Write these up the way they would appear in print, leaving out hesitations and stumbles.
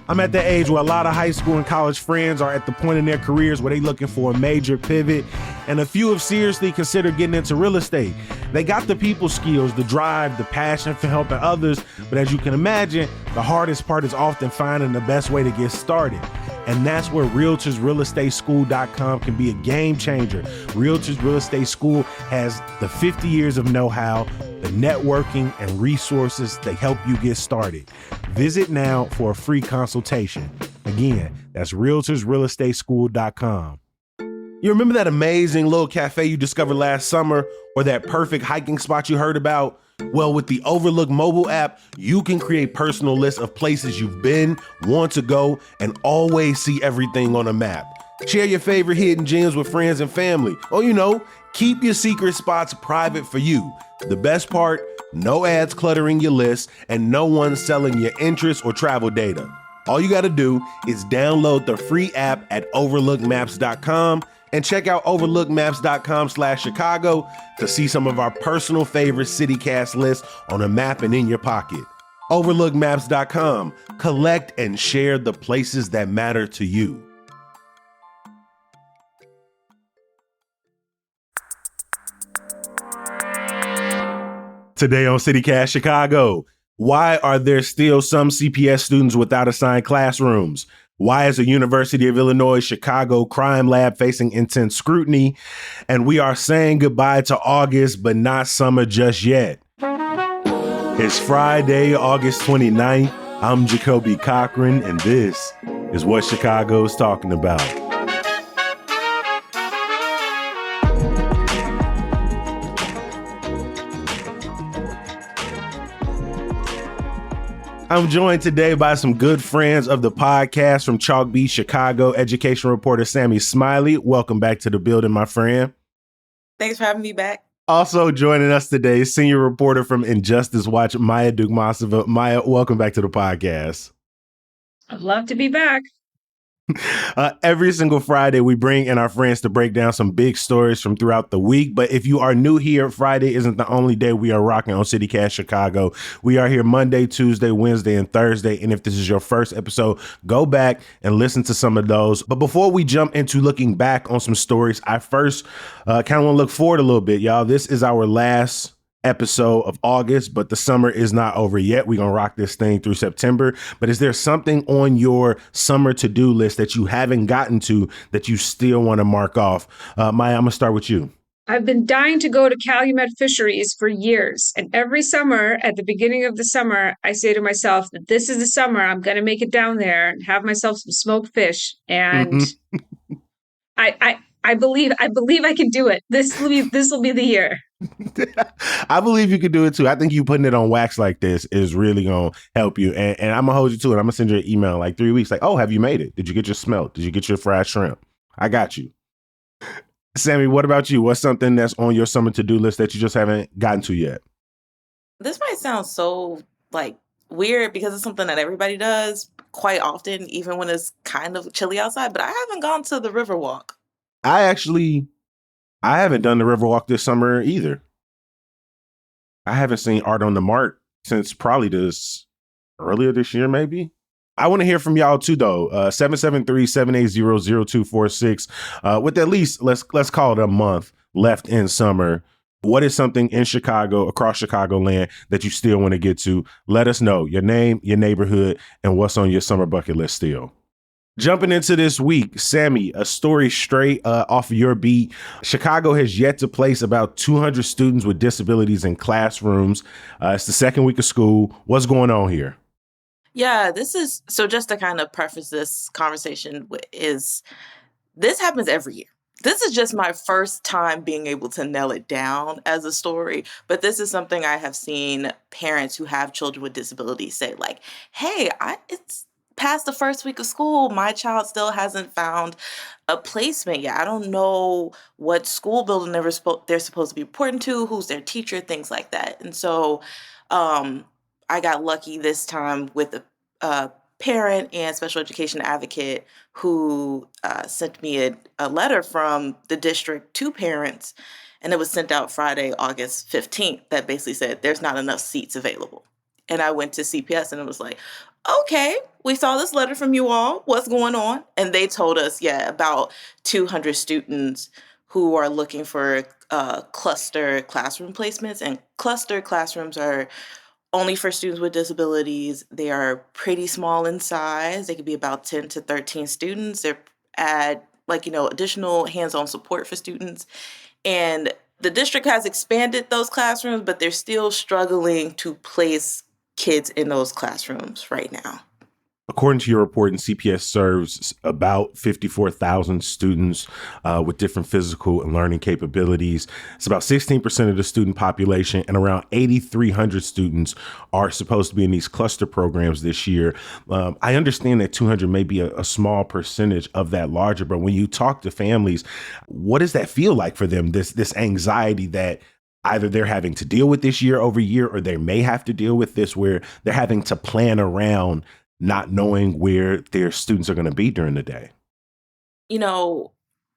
I'm at the age where a lot of high school and college friends are at the point in their careers where they're looking for a major pivot, and a few have seriously considered getting into real estate. They got the people skills, the drive, the passion for helping others, but as you can imagine, the hardest part is often finding the best way to get started. And that's where RealtorsRealEstateSchool.com can be a game changer. Realtors Real Estate School has the 50 years of know-how, the networking and resources to help you get started. Visit now for a free consultation. Again, that's RealtorsRealEstateSchool.com. You remember that amazing little cafe you discovered last summer, or that perfect hiking spot you heard about? Well, with the Overlook mobile app, you can create personal lists of places you've been, want to go, and always see everything on a map. Share your favorite hidden gems with friends and family. Or, keep your secret spots private for you. The best part, no ads cluttering your list and no one selling your interests or travel data. All you gotta do is download the free app at overlookmaps.com and check out overlookmaps.com/Chicago to see some of our personal favorite CityCast lists on a map and in your pocket. Overlookmaps.com. Collect and share the places that matter to you. Today on CityCast Chicago, why are there still some CPS students without assigned classrooms? Why is the University of Illinois Chicago crime lab facing intense scrutiny? And we are saying goodbye to August, but not summer just yet. It's Friday, August 29th. I'm Jacoby Cochran, and this is what Chicago's talking about. I'm joined today by some good friends of the podcast from Chalk Beach, Chicago, education reporter Sammy Smiley. Welcome back to the building, my friend. Thanks for having me back. Also joining us today, senior reporter from Injustice Watch, Maya Dugmasova. Maya, welcome back to the podcast. I'd love to be back. Every single Friday, we bring in our friends to break down some big stories from throughout the week. But if you are new here, Friday isn't the only day we are rocking on CityCast Chicago. We are here Monday, Tuesday, Wednesday, and Thursday. And if this is your first episode, go back and listen to some of those. But before we jump into looking back on some stories, I first kind of want to look forward a little bit, y'all. This is our last episode of August, but the summer is not over yet. We're going to rock this thing through September. But is there something on your summer to-do list that you haven't gotten to that you still want to mark off? Maya, I'm going to start with you. I've been dying to go to Calumet Fisheries for years. And every summer, at the beginning of the summer, I say to myself that this is the summer. I'm going to make it down there and have myself some smoked fish. And I believe I can do it. This will be the year. I believe you could do it too. I think you putting it on wax like this is really going to help you. And I'm going to hold you to it. I'm going to send you an email in like 3 weeks. Like, oh, have you made it? Did you get your smelt? Did you get your fried shrimp? I got you. Sammy, what about you? What's something that's on your summer to-do list that you just haven't gotten to yet? This might sound so weird because it's something that everybody does quite often, even when it's kind of chilly outside, but I haven't gone to the Riverwalk. I haven't done the Riverwalk this summer either. I haven't seen Art on the Mark since probably earlier this year, maybe. I want to hear from y'all too, though. 773-780-0246. With at least, let's call it a month left in summer. What is something in Chicago, across Chicagoland, that you still want to get to? Let us know your name, your neighborhood, and what's on your summer bucket list still. Jumping into this week, Sammy, a story straight off of your beat. Chicago has yet to place about 200 students with disabilities in classrooms. It's the second week of school. What's going on here? Yeah, so just to kind of preface this conversation this happens every year. This is just my first time being able to nail it down as a story, but this is something I have seen parents who have children with disabilities say, like, hey, it's past the first week of school, my child still hasn't found a placement yet. I don't know what school building they're supposed to be reporting to, who's their teacher, things like that. And so I got lucky this time with a parent and special education advocate who sent me a letter from the district to parents, and it was sent out Friday, August 15th, that basically said there's not enough seats available. And I went to CPS and it was like, Okay, we saw this letter from you all. What's going on? And they told us, yeah, about 200 students who are looking for cluster classroom placements. And cluster classrooms are only for students with disabilities. They are pretty small in size. They could be about 10 to 13 students. They're add additional hands-on support for students. And the district has expanded those classrooms, but they're still struggling to place kids in those classrooms right now. According to your report, CPS serves about 54,000 students with different physical and learning capabilities. It's about 16% of the student population, and around 8,300 students are supposed to be in these cluster programs this year. I understand that 200 may be a small percentage of that larger, but when you talk to families, what does that feel like for them? This anxiety that either they're having to deal with this year over year, or they may have to deal with this where they're having to plan around not knowing where their students are going to be during the day.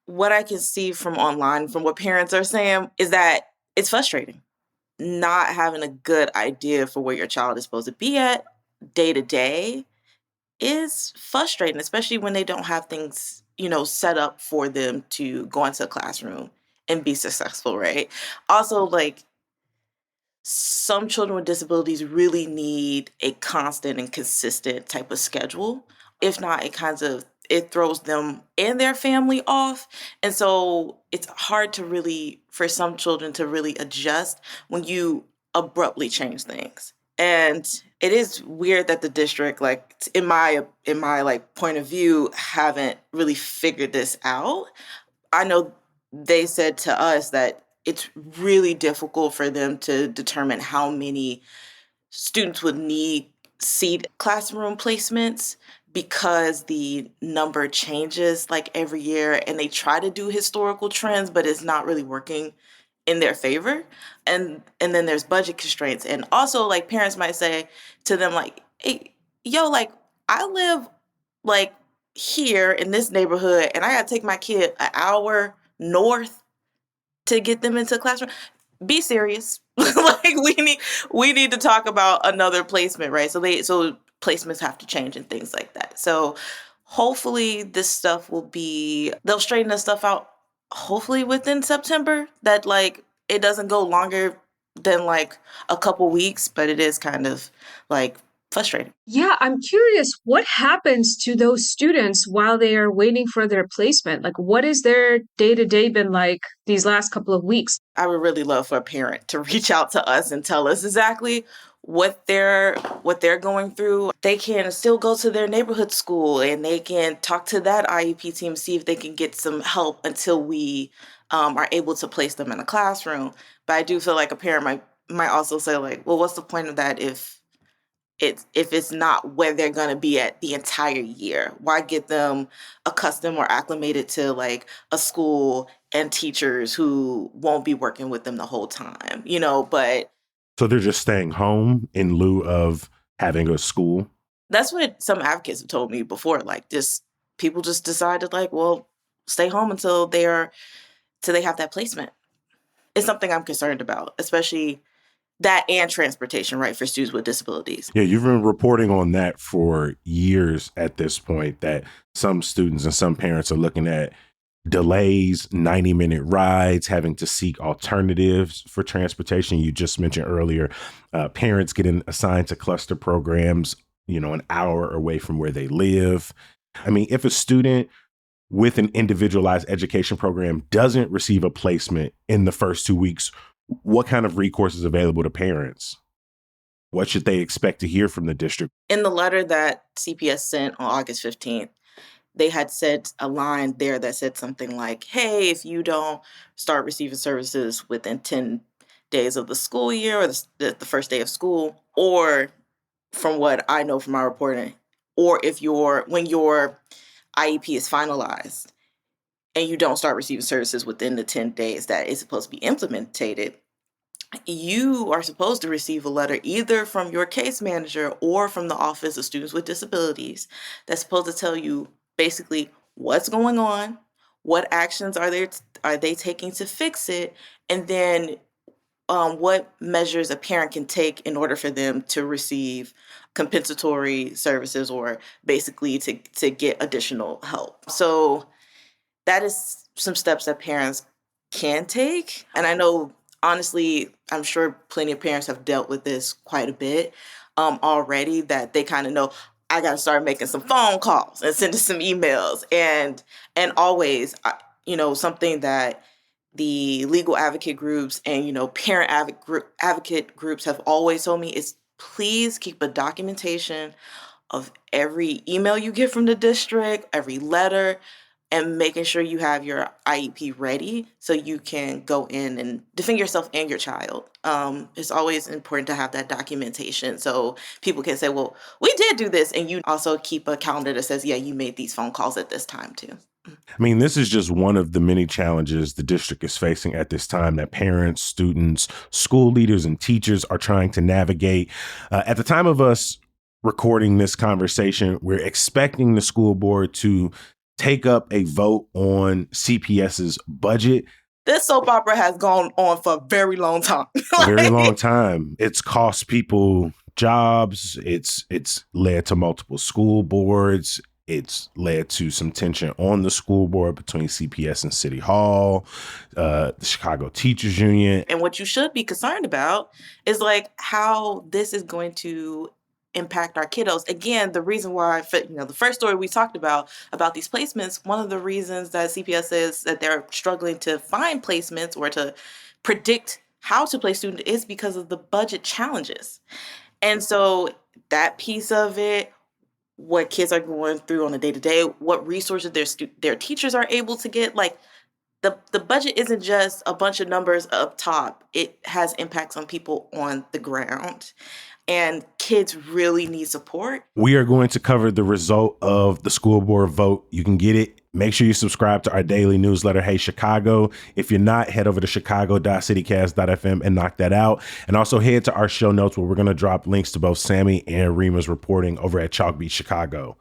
What I can see from online, from what parents are saying, is that it's frustrating not having a good idea for where your child is supposed to be at day to day is frustrating, especially when they don't have things, set up for them to go into a classroom and be successful, right? Also, some children with disabilities really need a constant and consistent type of schedule. If not, it throws them and their family off. And so it's hard for some children to really adjust when you abruptly change things. And it is weird that the district, in my point of view, haven't really figured this out. I know they said to us that it's really difficult for them to determine how many students would need seat classroom placements because the number changes every year, and they try to do historical trends, but it's not really working in their favor. And then there's budget constraints. And also parents might say to them hey, yo, I live here in this neighborhood and I gotta take my kid an hour north to get them into a classroom. Be serious. We need to talk about another placement, right? So placements have to change and things like that. So hopefully they'll straighten this stuff out hopefully within September, that it doesn't go longer than a couple weeks, but it is kind of frustrating. Yeah, I'm curious what happens to those students while they are waiting for their placement? Like, what has their day to day been like these last couple of weeks? I would really love for a parent to reach out to us and tell us exactly what they're going through. They can still go to their neighborhood school and they can talk to that IEP team, see if they can get some help until we are able to place them in a classroom. But I do feel like a parent might also say well, what's the point of that if it's not where they're going to be at the entire year? Why get them accustomed or acclimated to a school and teachers who won't be working with them the whole time, but So they're just staying home in lieu of having a school. that's what some advocates have told me before. Just people just decided well, stay home till they have that placement. It's something I'm concerned about, especially that and transportation, right, for students with disabilities. Yeah, you've been reporting on that for years at this point, that some students and some parents are looking at delays, 90-minute rides, having to seek alternatives for transportation. You just mentioned earlier, parents getting assigned to cluster programs, an hour away from where they live. I mean, if a student with an individualized education program doesn't receive a placement in the first 2 weeks, what kind of recourse is available to parents? What should they expect to hear from the district? In the letter that CPS sent on August 15th, they had said a line there that said something like, hey, if you don't start receiving services within 10 days of the school year or the first day of school, or from what I know from my reporting, or when your IEP is finalized and you don't start receiving services within the 10 days that it's supposed to be implemented, you are supposed to receive a letter either from your case manager or from the Office of Students with Disabilities that's supposed to tell you basically what's going on, what actions are they taking to fix it, and then what measures a parent can take in order for them to receive compensatory services or basically to get additional help. So that is some steps that parents can take. And I know, honestly, I'm sure plenty of parents have dealt with this quite a bit already, that they kind of know, I got to start making some phone calls and sending some emails. And always, something that the legal advocate groups and, parent advocate groups have always told me is, please keep a documentation of every email you get from the district, every letter, and making sure you have your IEP ready so you can go in and defend yourself and your child. It's always important to have that documentation so people can say, well, we did do this. And you also keep a calendar that says, yeah, you made these phone calls at this time too. I mean, this is just one of the many challenges the district is facing at this time that parents, students, school leaders, and teachers are trying to navigate. At the time of us recording this conversation, we're expecting the school board to take up a vote on CPS's budget. This soap opera has gone on for a very long time. Very long time. It's cost people jobs. It's led to multiple school boards. It's led to some tension on the school board between CPS and City Hall, the Chicago Teachers Union. And what you should be concerned about is like how this is going to impact our kiddos. Again, the reason why, the first story we talked about these placements, one of the reasons that CPS says that they're struggling to find placements or to predict how to place students is because of the budget challenges. And so that piece of it, what kids are going through on a day-to-day, what resources their teachers are able to get, like the budget isn't just a bunch of numbers up top. It has impacts on people on the ground. And kids really need support. We are going to cover the result of the school board vote. You can get it. Make sure you subscribe to our daily newsletter, Hey Chicago. If you're not, head over to chicago.citycast.fm and knock that out. And also head to our show notes where we're going to drop links to both Sammy and Rima's reporting over at Chalk Beach, Chicago.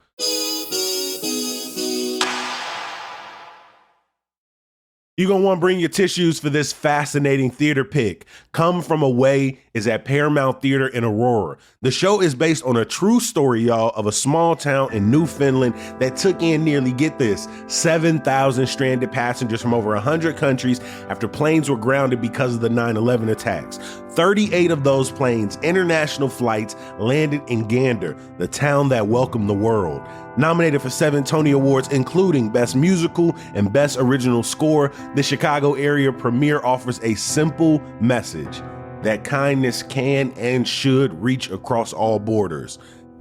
You're going to want to bring your tissues for this fascinating theater pick. Come From Away is at Paramount Theater in Aurora. The show is based on a true story, y'all, of a small town in Newfoundland that took in nearly, get this, 7,000 stranded passengers from over 100 countries after planes were grounded because of the 9/11 attacks. 38 of those planes, international flights, landed in Gander, the town that welcomed the world. Nominated for 7 Tony Awards, including Best Musical and Best Original Score, the Chicago area premiere offers a simple message that kindness can and should reach across all borders.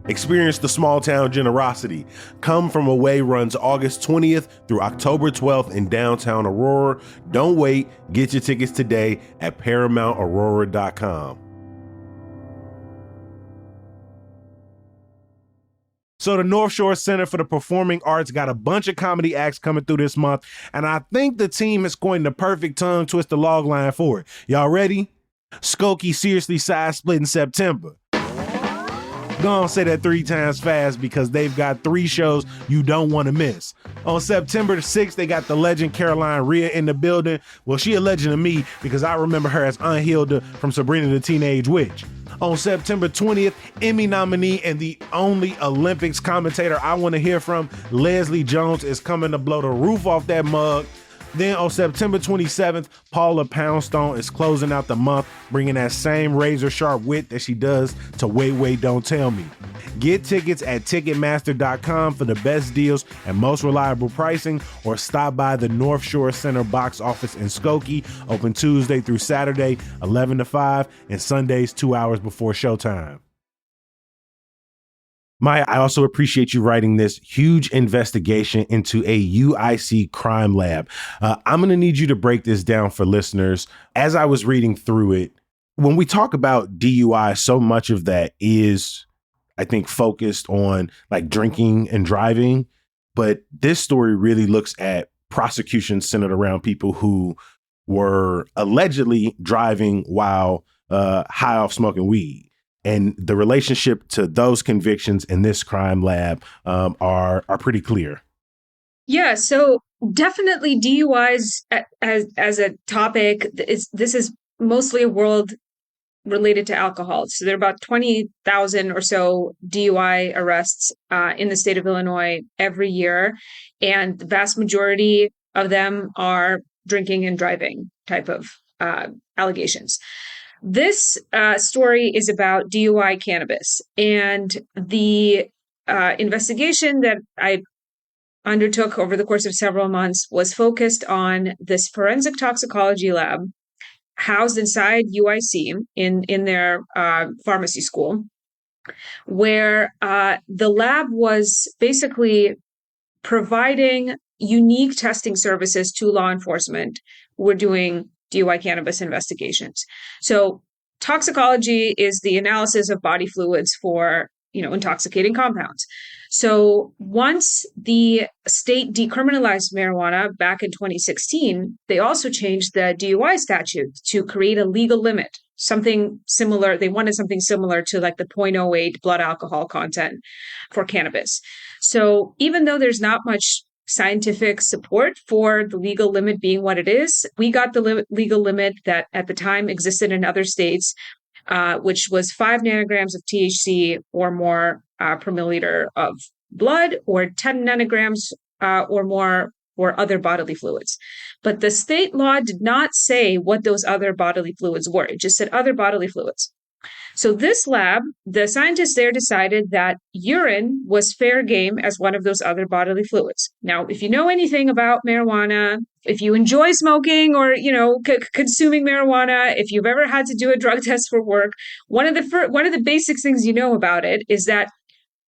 Experience the small town generosity. Come From Away runs August 20th through October 12th in downtown Aurora. Don't wait. Get your tickets today at ParamountAurora.com. So the North Shore Center for the Performing Arts got a bunch of comedy acts coming through this month, and I think the team has coined the perfect tongue twister log line for it. Y'all ready? Skokie Seriously Side Split in September. Go on, say that 3 times fast because they've got 3 shows you don't want to miss. On September the 6th, they got the legend Caroline Rhea in the building. Well, she a legend to me because I remember her as Aunt Hilda from Sabrina the Teenage Witch. On September 20th, Emmy nominee and the only Olympics commentator I want to hear from, Leslie Jones, is coming to blow the roof off that mug. Then on September 27th, Paula Poundstone is closing out the month, bringing that same razor sharp wit that she does to Wait, Wait, Don't Tell Me. Get tickets at Ticketmaster.com for the best deals and most reliable pricing, or stop by the North Shore Center box office in Skokie, open Tuesday through Saturday, 11 to 5, and Sundays 2 hours before showtime. Maya, I also appreciate you writing this huge investigation into a UIC crime lab. I'm going to need you to break this down for listeners. As I was reading through it, when we talk about DUI, so much of that is, I think, focused on like drinking and driving. But this story really looks at prosecutions centered around people who were allegedly driving while high off smoking weed. And the relationship to those convictions in this crime lab are pretty clear. Yeah, so definitely DUIs as a topic this is mostly a world related to alcohol. So there are about 20,000 or so DUI arrests in the state of Illinois every year. And the vast majority of them are drinking and driving type of allegations. This story is about DUI cannabis. And the investigation that I undertook over the course of several months was focused on this forensic toxicology lab housed inside UIC in their pharmacy school, where the lab was basically providing unique testing services to law enforcement who were doing DUI cannabis investigations. So toxicology is the analysis of body fluids for, intoxicating compounds. So once the state decriminalized marijuana back in 2016, they also changed the DUI statute to create a legal limit, something similar. They wanted something similar to like the 0.08 blood alcohol content for cannabis. So even though there's not much scientific support for the legal limit being what it is, we got the legal limit that at the time existed in other states, which was 5 nanograms of THC or more per milliliter of blood, or 10 nanograms or more for other bodily fluids. But the state law did not say what those other bodily fluids were. It just said other bodily fluids. So this lab, the scientists there decided that urine was fair game as one of those other bodily fluids. Now, if you know anything about marijuana, if you enjoy smoking or, consuming marijuana, if you've ever had to do a drug test for work, one of the basic things you know about it is that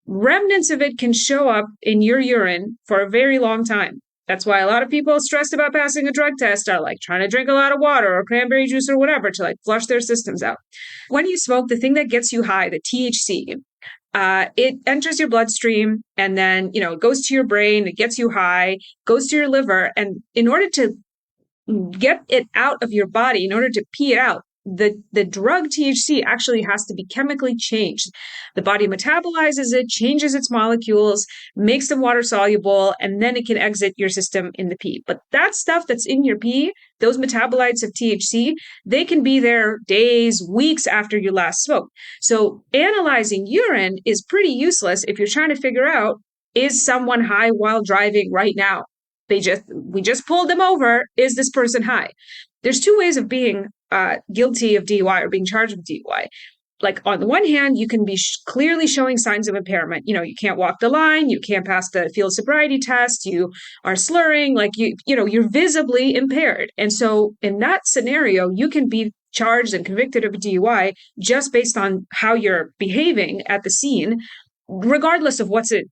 remnants of it can show up in your urine for a very long time. That's why a lot of people stressed about passing a drug test are like trying to drink a lot of water or cranberry juice or whatever to like flush their systems out. When you smoke, the thing that gets you high, the THC, it enters your bloodstream and then, it goes to your brain, it gets you high, goes to your liver. And in order to get it out of your body, in order to pee it out, the drug THC actually has to be chemically changed. The body metabolizes it, changes its molecules, makes them water soluble, and then it can exit your system in the pee. But that stuff that's in your pee, those metabolites of THC, they can be there days, weeks after you last smoked. So analyzing urine is pretty useless if you're trying to figure out, is someone high while driving right now? We just pulled them over. Is this person high? There's two ways of being guilty of DUI or being charged with DUI. Like on the one hand, you can be clearly showing signs of impairment. You can't walk the line, you can't pass the field sobriety test, you are slurring, like you're visibly impaired. And so in that scenario, you can be charged and convicted of a DUI just based on how you're behaving at the scene, regardless of what's in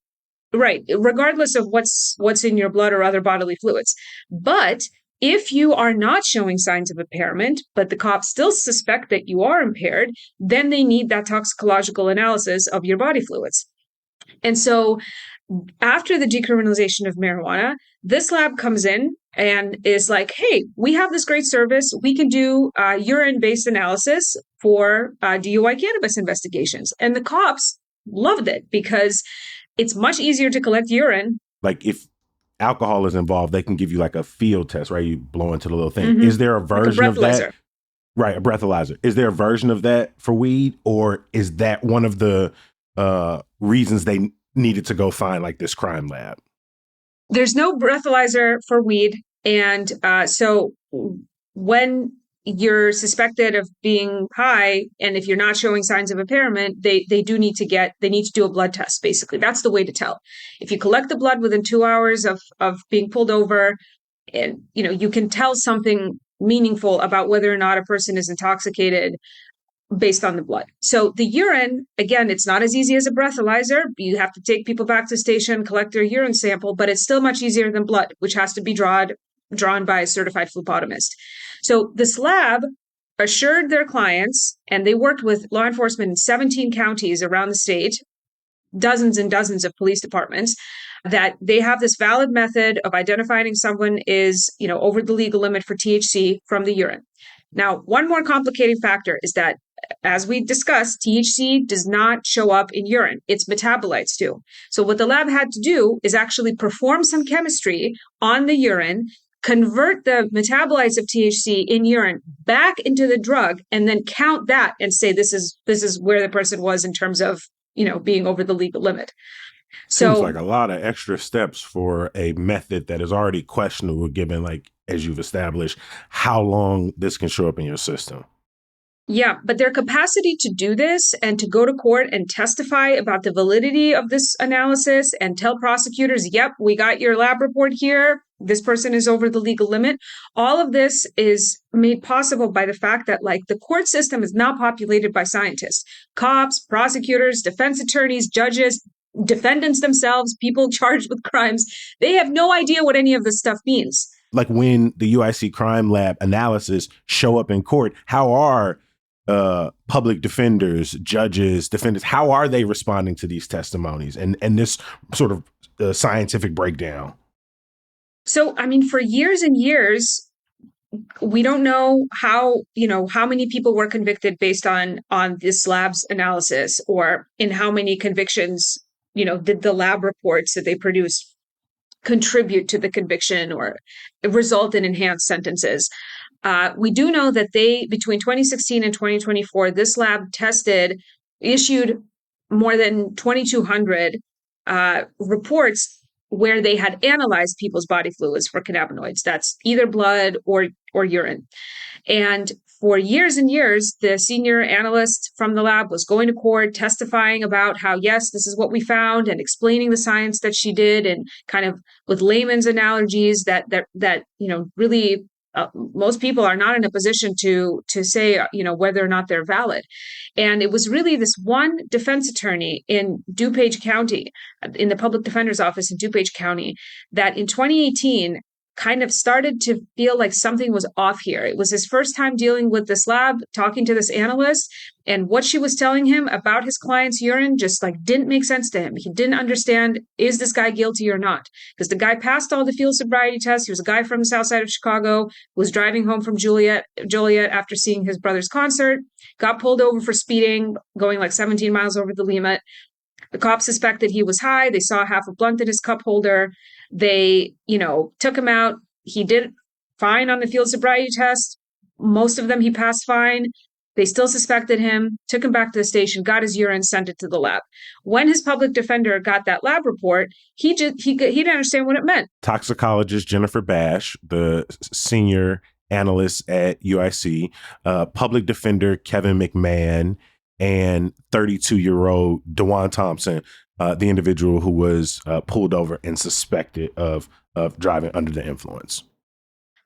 your blood or other bodily fluids. But if you are not showing signs of impairment, but the cops still suspect that you are impaired, then they need that toxicological analysis of your body fluids. And so after the decriminalization of marijuana, this lab comes in and is like, hey, we have this great service. We can do urine-based analysis for DUI cannabis investigations. And the cops loved it because it's much easier to collect urine. Like if alcohol is involved, they can give you like a field test, right? You blow into the little thing. Mm-hmm. Is there a version of that? Right, a breathalyzer. Is there a version of that for weed, or is that one of the reasons they needed to go find like this crime lab? There's no breathalyzer for weed. And so when you're suspected of being high, and if you're not showing signs of impairment, they need to do a blood test. Basically, that's the way to tell. If you collect the blood within 2 hours of being pulled over, and you can tell something meaningful about whether or not a person is intoxicated based on the blood. So the urine, again, it's not as easy as a breathalyzer. You have to take people back to the station, collect their urine sample, but it's still much easier than blood, which has to be drawn by a certified phlebotomist. So this lab assured their clients, and they worked with law enforcement in 17 counties around the state, dozens and dozens of police departments, that they have this valid method of identifying someone is, over the legal limit for THC from the urine. Now, one more complicating factor is that, as we discussed, THC does not show up in urine. Its metabolites do. So what the lab had to do is actually perform some chemistry on the urine convert the metabolites of THC in urine back into the drug, and then count that and say this is where the person was in terms of, being over the legal limit. Seems So like a lot of extra steps for a method that is already questionable, given, like, as you've established, how long this can show up in your system. yeah, but their capacity to do this and to go to court and testify about the validity of this analysis and tell prosecutors, yep, we got your lab report here. This person is over the legal limit. All of this is made possible by the fact that, like, the court system is not populated by scientists, cops, prosecutors, defense attorneys, judges, defendants themselves, people charged with crimes. They have no idea what any of this stuff means. Like, when the UIC crime lab analysis show up in court, how are public defenders, judges, defendants, how are they responding to these testimonies and this sort of scientific breakdown? So, I mean, for years and years, we don't know how many people were convicted based on this lab's analysis, or in how many convictions, did the lab reports that they produced contribute to the conviction or result in enhanced sentences. We do know that between 2016 and 2024, this lab issued more than 2,200 reports where they had analyzed people's body fluids for cannabinoids. That's either blood or urine. And for years and years, the senior analyst from the lab was going to court, testifying about how, yes, this is what we found, and explaining the science that she did, and kind of with layman's analogies that really most people are not in a position to say, whether or not they're valid. And it was really this one defense attorney in DuPage County, in the public defender's office in DuPage County, that in 2018 kind of started to feel like something was off here. It was his first time dealing with this lab, talking to this analyst, and what she was telling him about his client's urine just like didn't make sense to him. He didn't understand, is this guy guilty or not? Because the guy passed all the field sobriety tests. He was a guy from the south side of Chicago, was driving home from Joliet after seeing his brother's concert, got pulled over for speeding, going like 17 miles over the limit. The cops suspected he was high. They saw half a blunt in his cup holder. They, took him out. He did fine on the field sobriety test. Most of them he passed fine. They still suspected him, took him back to the station, got his urine, sent it to the lab. When his public defender got that lab report, he didn't understand what it meant. Toxicologist Jennifer Bash, the senior analyst at UIC, public defender Kevin McMahon, and 32-year-old DeJuan Thompson, the individual who was pulled over and suspected of driving under the influence.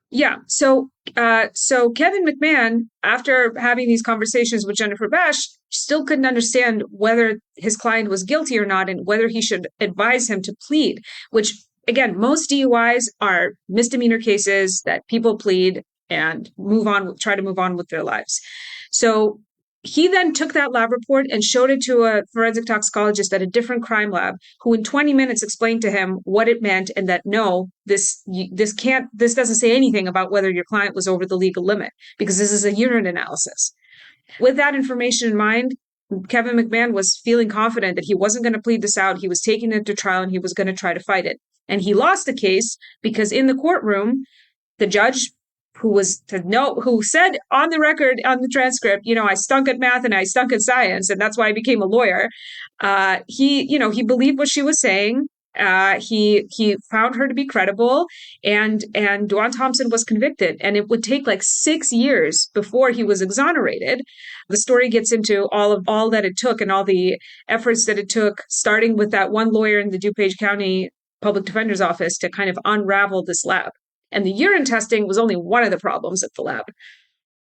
Yeah. So Kevin McMahon, after having these conversations with Jennifer Bash, still couldn't understand whether his client was guilty or not, and whether he should advise him to plead, which, again, most DUIs are misdemeanor cases that people plead and try to move on with their lives. So he then took that lab report and showed it to a forensic toxicologist at a different crime lab, who in 20 minutes explained to him what it meant, and that no, this doesn't say anything about whether your client was over the legal limit, because this is a urine analysis. With that information in mind, Kevin McMahon was feeling confident that he wasn't going to plead this out. He was taking it to trial and he was going to try to fight it. And he lost the case because in the courtroom, the judge, who said on the record, on the transcript, I stunk at math and I stunk at science, and that's why I became a lawyer. He believed what she was saying. He found her to be credible, and DeJuan Thompson was convicted, and it would take like 6 years before he was exonerated. The story gets into all that it took and all the efforts that it took, starting with that one lawyer in the DuPage County Public Defender's Office to kind of unravel this lab. And the urine testing was only one of the problems at the lab.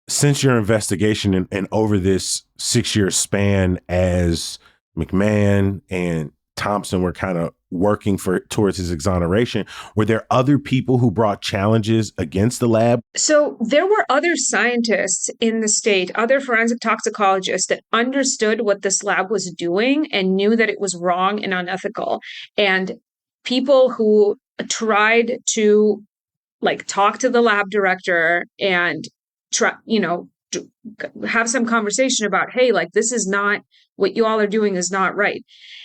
Since your investigation and over this 6-year span, as McMahon and Thompson were kind of working towards his exoneration, were there other people who brought challenges against the lab? So there were other scientists in the state, other forensic toxicologists that understood what this lab was doing and knew that it was wrong and unethical. And people who tried to talk to the lab director and try, have some conversation about, hey, this is not what you all are doing is not right.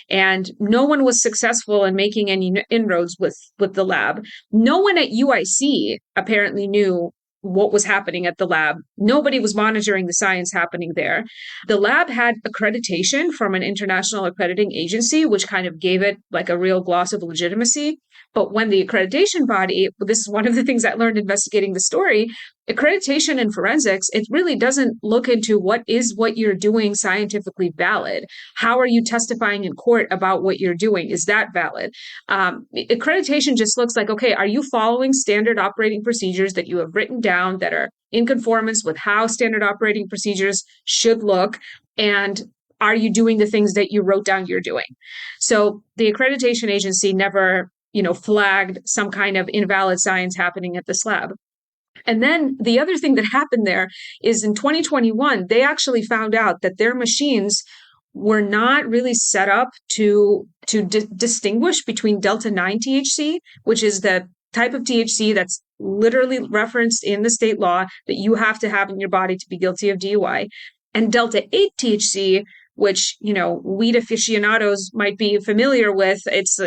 And no one was successful in making any inroads with the lab. No one at UIC apparently knew what was happening at the lab. Nobody was monitoring the science happening there. The lab had accreditation from an international accrediting agency, which kind of gave it like a real gloss of legitimacy. But when the accreditation body, this is one of the things I learned investigating the story, accreditation in forensics, it really doesn't look into what you're doing scientifically valid. How are you testifying in court about what you're doing? Is that valid? Accreditation just looks like, okay, are you following standard operating procedures that you have written down that are in conformance with how standard operating procedures should look? And are you doing the things that you wrote down you're doing? So the accreditation agency never, flagged some kind of invalid science happening at this lab. And then the other thing that happened there is in 2021, they actually found out that their machines were not really set up to distinguish between Delta 9 THC, which is the type of THC that's literally referenced in the state law that you have to have in your body to be guilty of DUI, and Delta 8 THC, which, weed aficionados might be familiar with. It's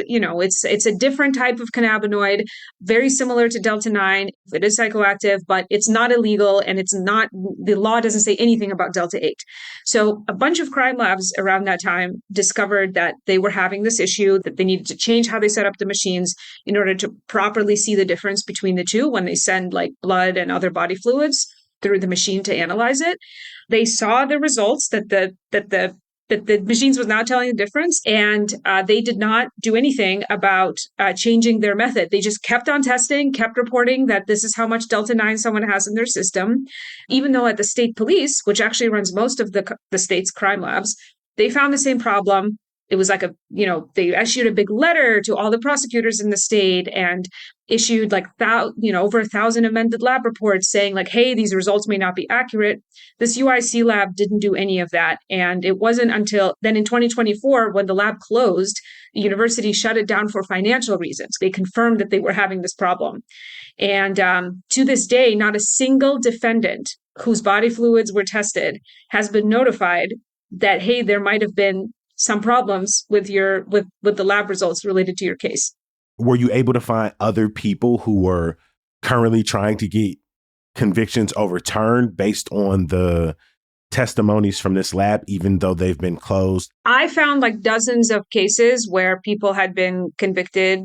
a different type of cannabinoid, very similar to Delta 9. It is psychoactive, but it's not illegal, and the law doesn't say anything about Delta 8. So a bunch of crime labs around that time discovered that they were having this issue, that they needed to change how they set up the machines in order to properly see the difference between the two when they send like blood and other body fluids through the machine to analyze it. They saw the results that the machines was not telling the difference, and they did not do anything about changing their method. They just kept on testing, kept reporting that this is how much Delta 9 someone has in their system, even though at the state police, which actually runs most of the state's crime labs, they found the same problem. It was like they issued a big letter to all the prosecutors in the state and issued over 1,000 amended lab reports saying like, hey, these results may not be accurate. This UIC lab didn't do any of that. And it wasn't until then in 2024, when the lab closed, the university shut it down for financial reasons. They confirmed that they were having this problem. And to this day, not a single defendant whose body fluids were tested has been notified that, hey, there might have been some problems with the lab results related to your case. Were you able to find other people who were currently trying to get convictions overturned based on the testimonies from this lab, even though they've been closed? I found like dozens of cases where people had been convicted,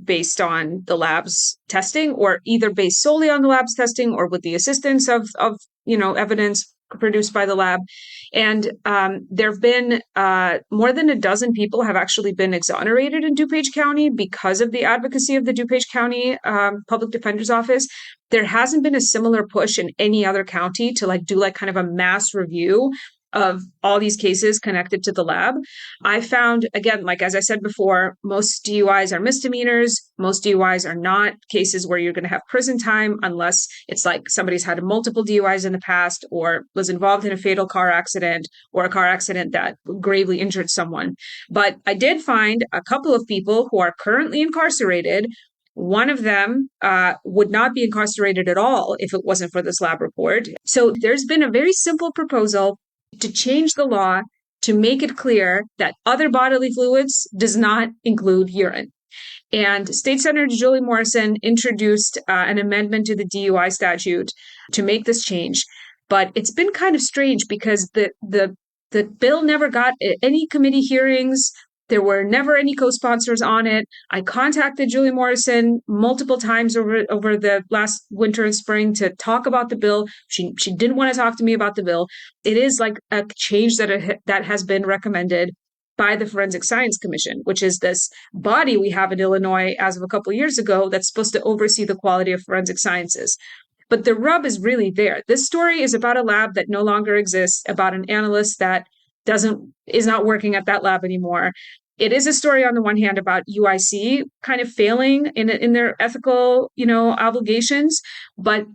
based on the lab's testing, or either based solely on the lab's testing or with the assistance of evidence produced by the lab. And there have been more than a dozen people have actually been exonerated in DuPage County because of the advocacy of the DuPage County Public Defender's Office. There hasn't been a similar push in any other county to do kind of a mass review of all these cases connected to the lab. I found, again, as I said before, most DUIs are misdemeanors. Most DUIs are not cases where you're going to have prison time unless it's like somebody's had multiple DUIs in the past or was involved in a fatal car accident or a car accident that gravely injured someone. But I did find a couple of people who are currently incarcerated. One of them would not be incarcerated at all if it wasn't for this lab report. So there's been a very simple proposal to change the law to make it clear that other bodily fluids does not include urine. And State Senator Julie Morrison introduced an amendment to the DUI statute to make this change. But it's been kind of strange because the bill never got any committee hearings. There were never any co-sponsors on it. I contacted Julie Morrison multiple times over the last winter and spring to talk about the bill. She didn't want to talk to me about the bill. It is like a change that has been recommended by the Forensic Science Commission, which is this body we have in Illinois as of a couple of years ago that's supposed to oversee the quality of forensic sciences. But the rub is really there. This story is about a lab that no longer exists, about an analyst that is not working at that lab anymore. It is a story on the one hand about UIC kind of failing in their ethical, obligations, but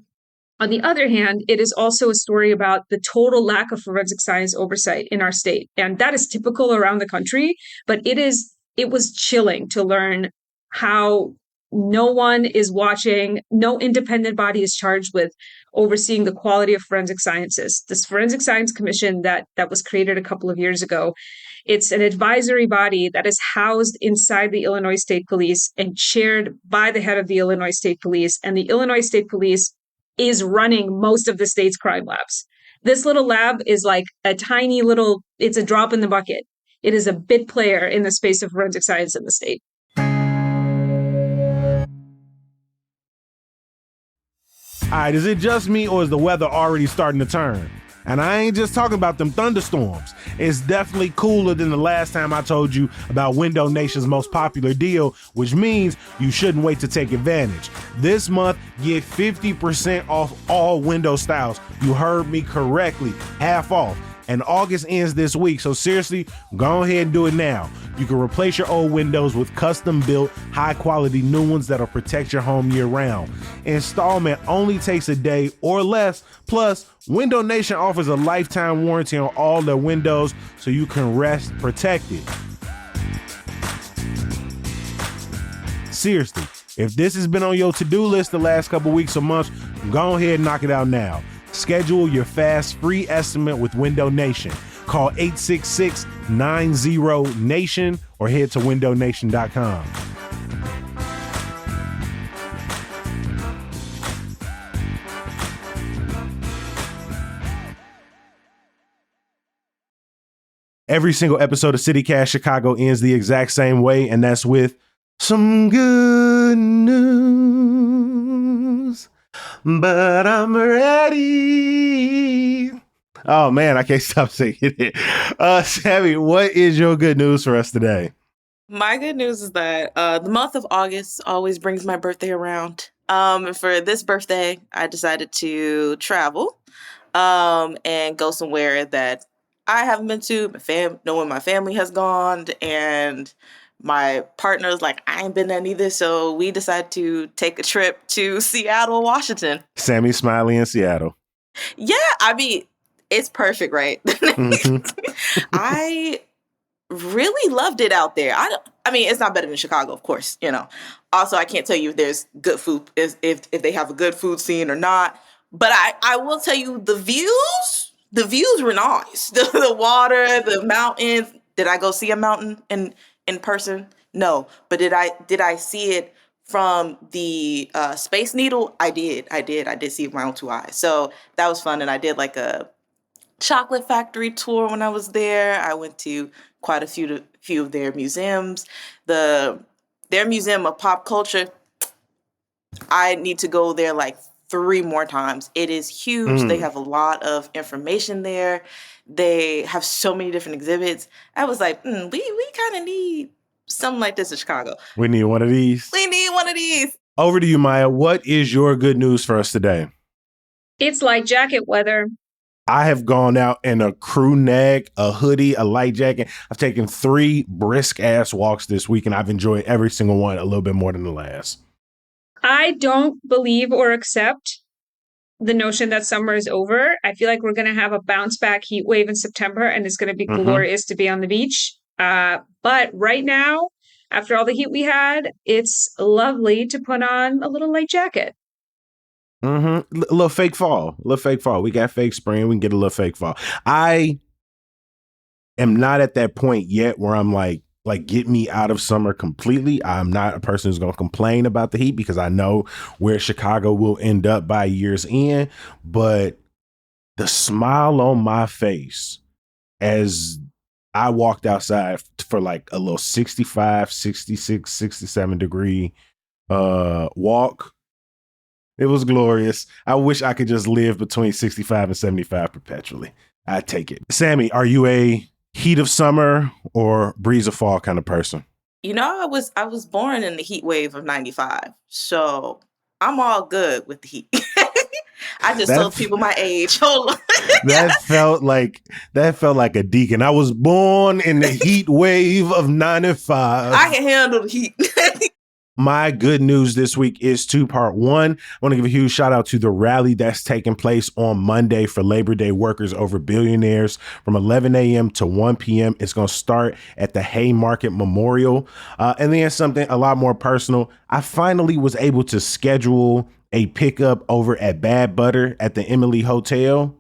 on the other hand, it is also a story about the total lack of forensic science oversight in our state, and that is typical around the country. But it was chilling to learn how no one is watching, no independent body is charged with overseeing the quality of forensic sciences. This Forensic Science Commission that was created a couple of years ago, it's an advisory body that is housed inside the Illinois State Police and chaired by the head of the Illinois State Police. And the Illinois State Police is running most of the state's crime labs. This little lab is like a tiny little, it's a drop in the bucket. It is a bit player in the space of forensic science in the state. All right, is it just me or is the weather already starting to turn? And I ain't just talking about them thunderstorms. It's definitely cooler than the last time I told you about Window Nation's most popular deal, which means you shouldn't wait to take advantage. This month, get 50% off all window styles. You heard me correctly, half off. And August ends this week, so seriously, go ahead and do it now. You can replace your old windows with custom-built, high-quality new ones that'll protect your home year-round. Installment only takes a day or less. Plus, Window Nation offers a lifetime warranty on all their windows, so you can rest protected. Seriously, if this has been on your to-do list the last couple weeks or months, go ahead and knock it out now. Schedule your fast free estimate with Window Nation. Call 866-90-NATION or head to windownation.com. Every single episode of CityCast Chicago ends the exact same way, and that's with some good news. But I'm ready. Oh man, I can't stop singing it. Sammy, what is your good news for us today? My good news is that the month of August always brings my birthday around. For this birthday, I decided to travel and go somewhere that I haven't been to. No one in my family has gone, and my partner's like, I ain't been there neither. So we decided to take a trip to Seattle, Washington. Sammy Smiley in Seattle. Yeah, I mean, it's perfect, right? Mm-hmm. I really loved it out there. I mean, it's not better than Chicago, of course, you know. Also, I can't tell you if there's good food, if they have a good food scene or not. But I will tell you the views were nice. The water, the mountains. Did I go see a mountain in person? No. But did I see it from the Space Needle? I did see it with my own two eyes. So that was fun. And I did like a chocolate factory tour when I was there. I went to quite a few of their museums. Their Museum of Pop Culture, I need to go there like 3 more times. It is huge. They have a lot of information there. They have so many different exhibits. I was like, we kind of need something like this in Chicago. We need one of these. We need one of these. Over to you, Maya. What is your good news for us today? It's light jacket weather. I have gone out in a crew neck, a hoodie, a light jacket. I've taken 3 brisk ass walks this week, and I've enjoyed every single one a little bit more than the last. I don't believe or accept the notion that summer is over. I feel like we're going to have a bounce back heat wave in September, and it's going to be glorious to be on the beach. But right now, after all the heat we had, it's lovely to put on a little light jacket. A little fake fall. We got fake spring. We can get a little fake fall. I am not at that point yet where I'm like get me out of summer completely. I'm not a person who's going to complain about the heat because I know where Chicago will end up by year's end. But the smile on my face as I walked outside for like a little 65, 66, 67 degree walk, it was glorious. I wish I could just live between 65 and 75 perpetually. I'd take it. Sammy, are you a heat of summer or breeze of fall kind of person? You know, I was born in the heat wave of 95. So I'm all good with the heat. I just told people my age. Hold on. That felt like a deacon. I was born in the heat wave of 95. I can handle the heat. My good news this week is two-part. One, I want to give a huge shout out to the rally that's taking place on Monday for Labor Day workers over billionaires from 11 a.m. to 1 p.m. It's going to start at the Haymarket Memorial. And then something a lot more personal. I finally was able to schedule a pickup over at Bad Butter at the Emily Hotel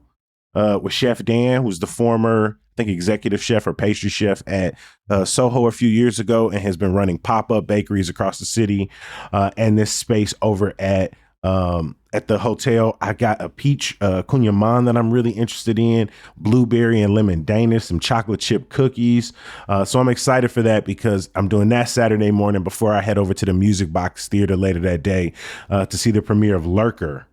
with Chef Dan, who's the former, I think, executive chef or pastry chef at Soho a few years ago and has been running pop-up bakeries across the city. And this space over at the hotel, I got a peach kouign-amann that I'm really interested in, blueberry and lemon Danish, some chocolate chip cookies. So I'm excited for that because I'm doing that Saturday morning before I head over to the Music Box Theater later that day to see the premiere of Lurker.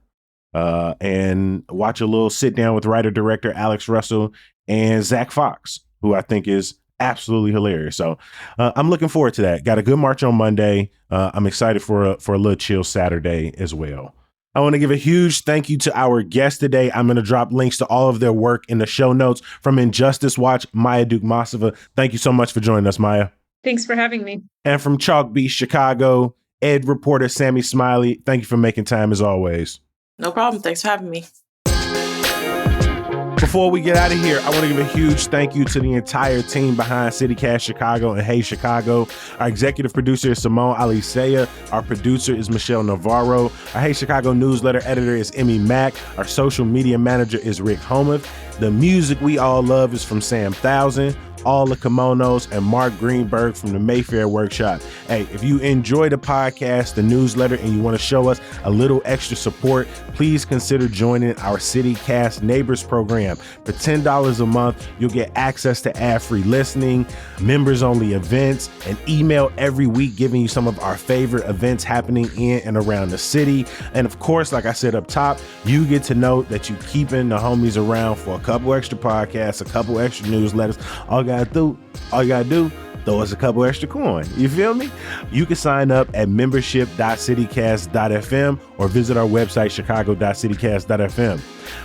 And watch a little sit down with writer-director Alex Russell and Zach Fox, who I think is absolutely hilarious. So I'm looking forward to that. Got a good march on Monday. I'm excited for a little chill Saturday as well. I want to give a huge thank you to our guest today. I'm going to drop links to all of their work in the show notes. From Injustice Watch, Maya Dukmasova. Thank you so much for joining us, Maya. Thanks for having me. And from Chalk Beach, Chicago, Ed reporter Sammy Smiley. Thank you for making time as always. No problem. Thanks for having me. Before we get out of here, I want to give a huge thank you to the entire team behind CityCast Chicago and Hey Chicago. Our executive producer is Simone Alisea. Our producer is Michelle Navarro. Our Hey Chicago newsletter editor is Emmy Mack. Our social media manager is Rick Homuth. The music we all love is from Sam Thousand, All the Kimonos, and Mark Greenberg from the Mayfair Workshop. Hey, if you enjoy the podcast, the newsletter, and you want to show us a little extra support, please consider joining our CityCast Neighbors program. For $10 a month, you'll get access to ad-free listening, members-only events, an email every week giving you some of our favorite events happening in and around the city. And of course, like I said up top, you get to know that you're keeping the homies around for a couple extra podcasts, a couple extra newsletters. All you gotta do, throw us a couple extra coin. You feel me? You can sign up at membership.citycast.fm or visit our website, chicago.citycast.fm.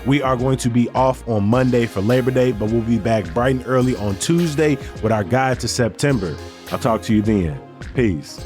We are going to be off on Monday for Labor Day, but we'll be back bright and early on Tuesday with our guide to September. I'll talk to you then. Peace.